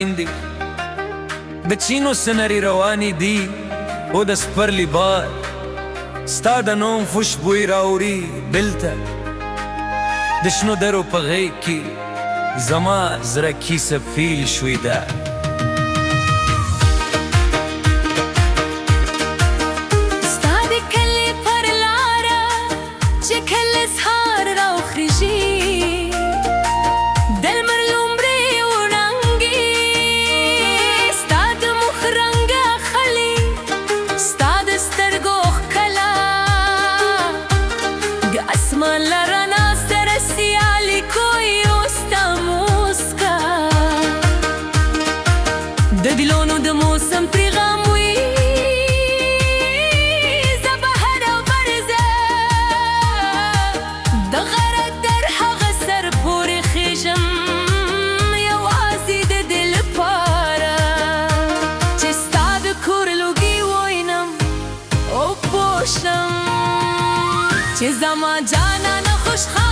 دی د چینو سنری روانی دی او د سپرلی بار ستا د نوم خوشبوی راوړي دلته د شنو درو په غیږ کې زما زړه کیسه پیل شوې ده ستا د کلي پر لاره چې کله سهار راوخیږي اسمان لرنا سره سیالي کوي او ستا موسکا د دلونو د موسم پیغام وي زه بهر او برزه د غره تر هغه سر پورې خیژم یوازې د دې لپاره چې ستا د کور لوګي ووینم او پوه شم چې زما جانانه خوشحال